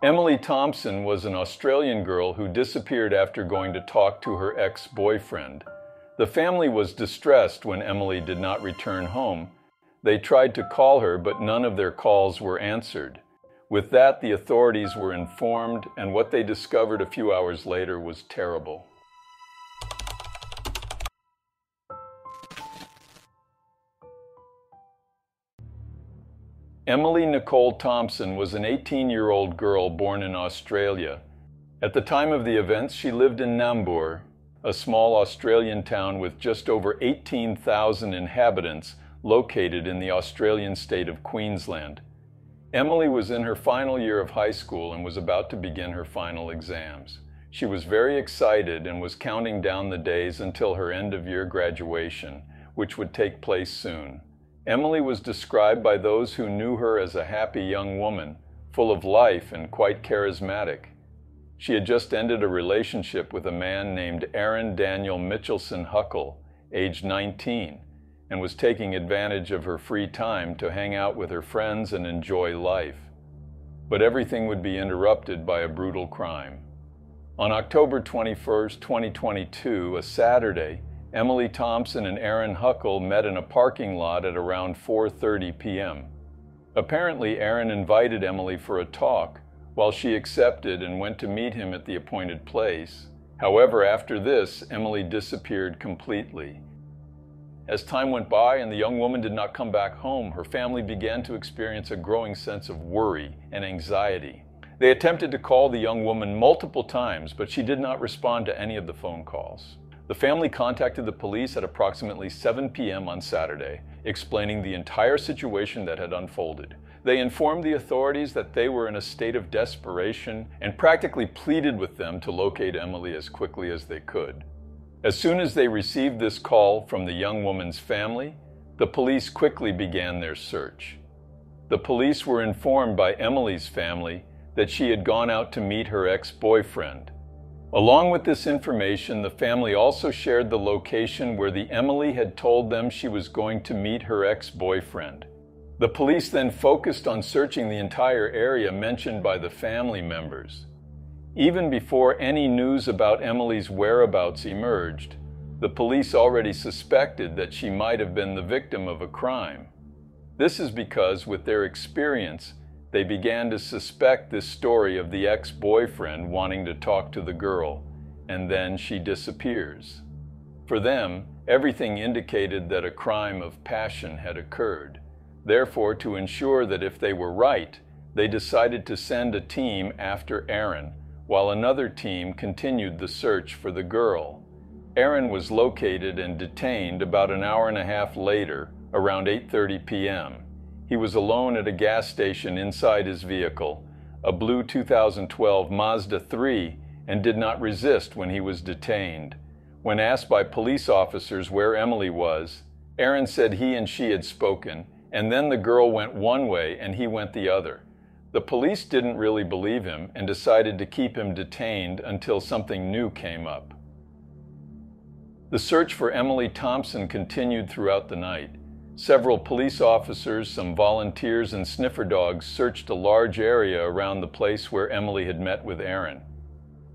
Emily Thompson was an Australian girl who disappeared after going to talk to her ex-boyfriend. The family was distressed when Emily did not return home. They tried to call her, but none of their calls were answered. With that, the authorities were informed, and what they discovered a few hours later was terrible. Emily Nicole Thompson was an 18-year-old girl born in Australia. At the time of the events, she lived in Nambour, a small Australian town with just over 18,000 inhabitants located in the Australian state of Queensland. Emily was in her final year of high school and was about to begin her final exams. She was very excited and was counting down the days until her end-of-year graduation, which would take place soon. Emily was described by those who knew her as a happy young woman, full of life and quite charismatic. She had just ended a relationship with a man named Aaron Daniel Mitchelson Huckle, aged 19, and was taking advantage of her free time to hang out with her friends and enjoy life. But everything would be interrupted by a brutal crime. On October 21, 2022, a Saturday, Emily Thompson and Aaron Huckle met in a parking lot at around 4:30 p.m. Apparently, Aaron invited Emily for a talk, while she accepted and went to meet him at the appointed place. However, after this, Emily disappeared completely. As time went by and the young woman did not come back home, her family began to experience a growing sense of worry and anxiety. They attempted to call the young woman multiple times, but she did not respond to any of the phone calls. The family contacted the police at approximately 7 p.m. on Saturday, explaining the entire situation that had unfolded. They informed the authorities that they were in a state of desperation and practically pleaded with them to locate Emily as quickly as they could. As soon as they received this call from the young woman's family, the police quickly began their search. The police were informed by Emily's family that she had gone out to meet her ex-boyfriend. Along with this information, the family also shared the location where the Emily had told them she was going to meet her ex-boyfriend. The police then focused on searching the entire area mentioned by the family members. Even before any news about Emily's whereabouts emerged, the police already suspected that she might have been the victim of a crime. This is because, with their experience, they began to suspect this story of the ex-boyfriend wanting to talk to the girl, and then she disappears. For them, everything indicated that a crime of passion had occurred. Therefore, to ensure that if they were right, they decided to send a team after Aaron, while another team continued the search for the girl. Aaron was located and detained about an hour and a half later, around 8:30 p.m. He was alone at a gas station inside his vehicle, a blue 2012 Mazda 3, and did not resist when he was detained. When asked by police officers where Emily was, Aaron said he and she had spoken, and then the girl went one way and he went the other. The police didn't really believe him and decided to keep him detained until something new came up. The search for Emily Thompson continued throughout the night. Several police officers, some volunteers, and sniffer dogs searched a large area around the place where Emily had met with Aaron.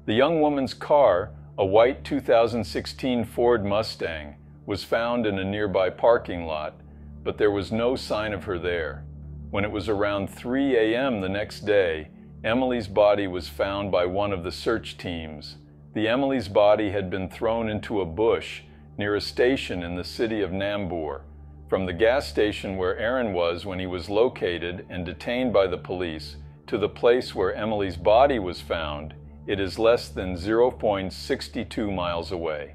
The young woman's car, a white 2016 Ford Mustang, was found in a nearby parking lot, but there was no sign of her there. When it was around 3 a.m. the next day, Emily's body was found by one of the search teams. Emily's body had been thrown into a bush near a station in the city of Nambour. From the gas station where Aaron was when he was located and detained by the police to the place where Emily's body was found, it is less than 0.62 miles away.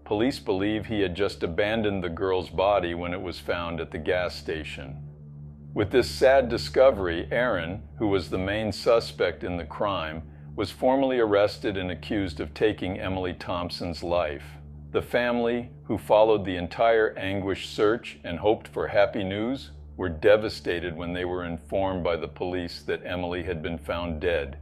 Police believe he had just abandoned the girl's body when it was found at the gas station. With this sad discovery, Aaron, who was the main suspect in the crime, was formally arrested and accused of taking Emily Thompson's life. The family, who followed the entire anguished search and hoped for happy news, were devastated when they were informed by the police that Emily had been found dead.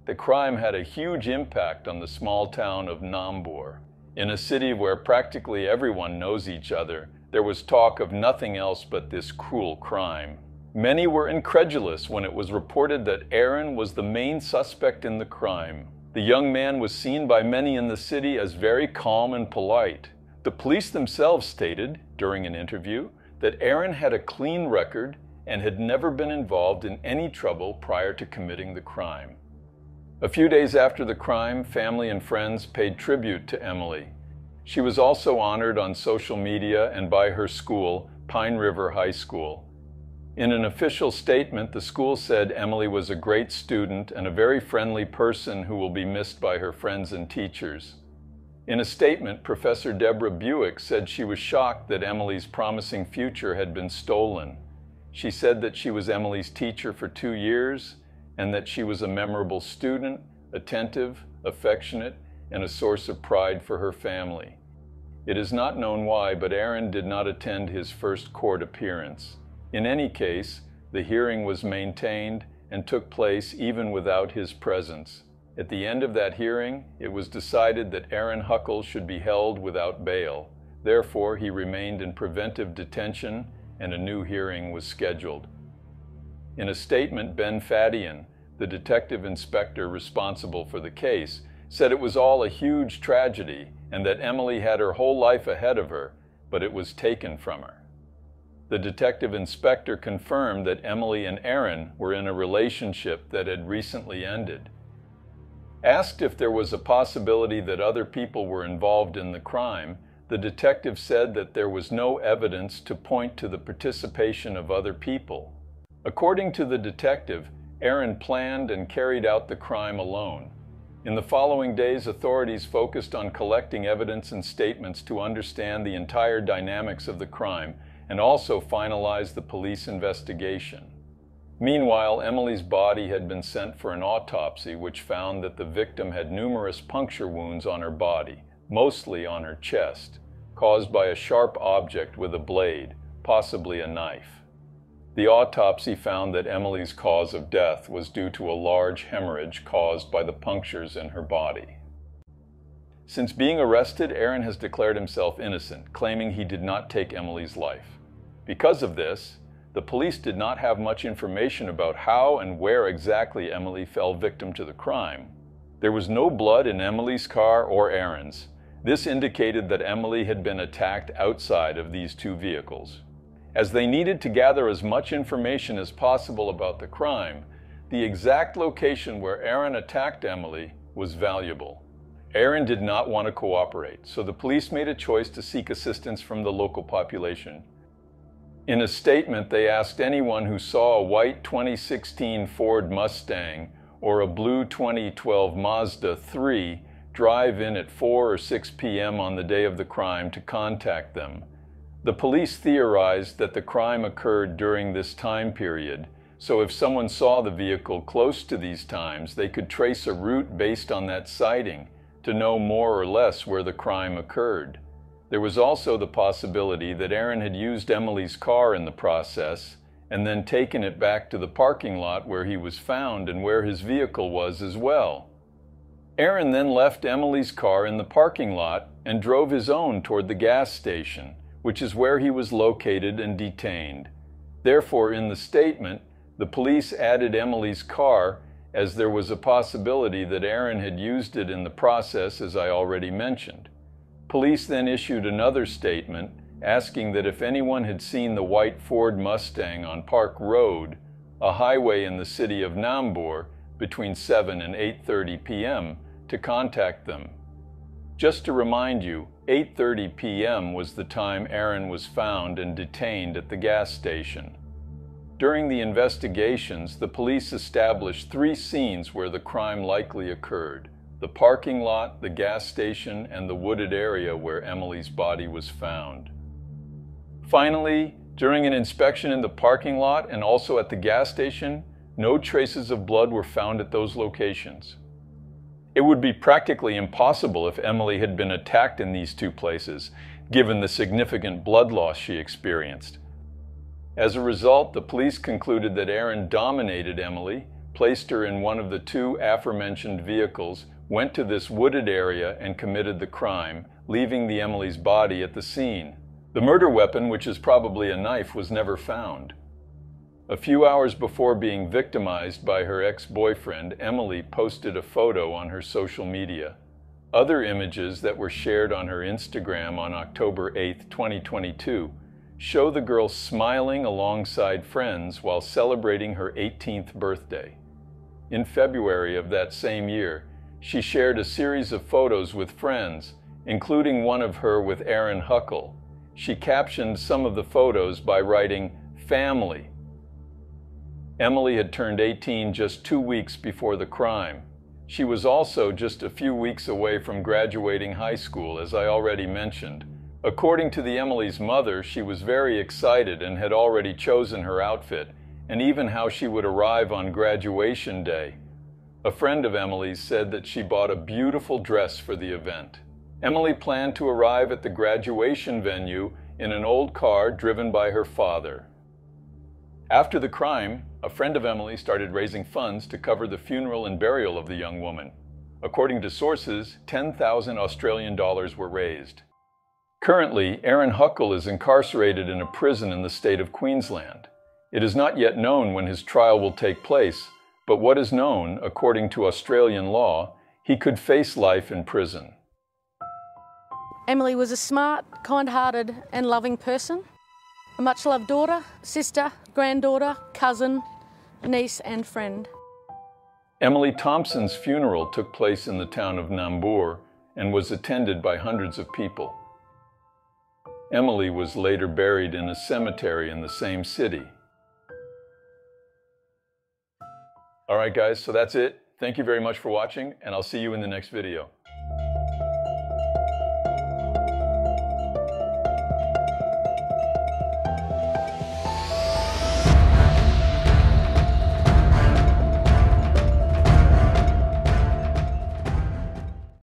The crime had a huge impact on the small town of Nambour. In a city where practically everyone knows each other, there was talk of nothing else but this cruel crime. Many were incredulous when it was reported that Aaron was the main suspect in the crime. The young man was seen by many in the city as very calm and polite. The police themselves stated, during an interview, that Aaron had a clean record and had never been involved in any trouble prior to committing the crime. A few days after the crime, family and friends paid tribute to Emily. She was also honored on social media and by her school, Pine River High School. In an official statement, the school said Emily was a great student and a very friendly person who will be missed by her friends and teachers. In a statement, Professor Deborah Buick said she was shocked that Emily's promising future had been stolen. She said that she was Emily's teacher for 2 years and that she was a memorable student, attentive, affectionate, and a source of pride for her family. It is not known why, but Aaron did not attend his first court appearance. In any case, the hearing was maintained and took place even without his presence. At the end of that hearing, it was decided that Aaron Huckle should be held without bail. Therefore, he remained in preventive detention and a new hearing was scheduled. In a statement, Ben Fadian, the detective inspector responsible for the case, said it was all a huge tragedy and that Emily had her whole life ahead of her, but it was taken from her. The detective inspector confirmed that Emily and Aaron were in a relationship that had recently ended. Asked if there was a possibility that other people were involved in the crime, the detective said that there was no evidence to point to the participation of other people. According to the detective, Aaron planned and carried out the crime alone. In the following days, authorities focused on collecting evidence and statements to understand the entire dynamics of the crime and also finalize the police investigation. Meanwhile, Emily's body had been sent for an autopsy, which found that the victim had numerous puncture wounds on her body, mostly on her chest, caused by a sharp object with a blade, possibly a knife. The autopsy found that Emily's cause of death was due to a large hemorrhage caused by the punctures in her body. Since being arrested, Aaron has declared himself innocent, claiming he did not take Emily's life. Because of this, the police did not have much information about how and where exactly Emily fell victim to the crime. There was no blood in Emily's car or Aaron's. This indicated that Emily had been attacked outside of these two vehicles. As they needed to gather as much information as possible about the crime, the exact location where Aaron attacked Emily was valuable. Aaron did not want to cooperate, so the police made a choice to seek assistance from the local population. In a statement, they asked anyone who saw a white 2016 Ford Mustang or a blue 2012 Mazda 3 drive in at 4 or 6 p.m. on the day of the crime to contact them. The police theorized that the crime occurred during this time period, so if someone saw the vehicle close to these times, they could trace a route based on that sighting to know more or less where the crime occurred. There was also the possibility that Aaron had used Emily's car in the process and then taken it back to the parking lot where he was found and where his vehicle was as well. Aaron then left Emily's car in the parking lot and drove his own toward the gas station, which is where he was located and detained. Therefore, in the statement, the police added Emily's car as there was a possibility that Aaron had used it in the process, as I already mentioned. Police then issued another statement asking that if anyone had seen the white Ford Mustang on Park Road, a highway in the city of Nambour, between 7 and 8:30 p.m., to contact them. Just to remind you, 8:30 p.m. was the time Aaron was found and detained at the gas station. During the investigations, the police established 3 scenes where the crime likely occurred: the parking lot, the gas station, and the wooded area where Emily's body was found. Finally, during an inspection in the parking lot and also at the gas station, no traces of blood were found at those locations. It would be practically impossible if Emily had been attacked in these 2 places, given the significant blood loss she experienced. As a result, the police concluded that Aaron dominated Emily, placed her in one of the 2 aforementioned vehicles, went to this wooded area and committed the crime, leaving the Emily's body at the scene. The murder weapon, which is probably a knife, was never found. A few hours before being victimized by her ex-boyfriend, Emily posted a photo on her social media. Other images that were shared on her Instagram on October 8, 2022, show the girl smiling alongside friends while celebrating her 18th birthday. In February of that same year, she shared a series of photos with friends, including one of her with Aaron Huckle. She captioned some of the photos by writing, "Family." Emily had turned 18 just 2 weeks before the crime. She was also just a few weeks away from graduating high school, as I already mentioned. According to the Emily's mother, she was very excited and had already chosen her outfit, and even how she would arrive on graduation day. A friend of Emily's said that she bought a beautiful dress for the event. Emily planned to arrive at the graduation venue in an old car driven by her father. After the crime, a friend of Emily started raising funds to cover the funeral and burial of the young woman. According to sources, 10,000 Australian dollars were raised. Currently, Aaron Huckle is incarcerated in a prison in the state of Queensland. It is not yet known when his trial will take place, but what is known, according to Australian law, he could face life in prison. Emily was a smart, kind-hearted and loving person. A much-loved daughter, sister, granddaughter, cousin, niece and friend. Emily Thompson's funeral took place in the town of Nambour and was attended by hundreds of people. Emily was later buried in a cemetery in the same city. All right, guys, so that's it. Thank you very much for watching, and I'll see you in the next video.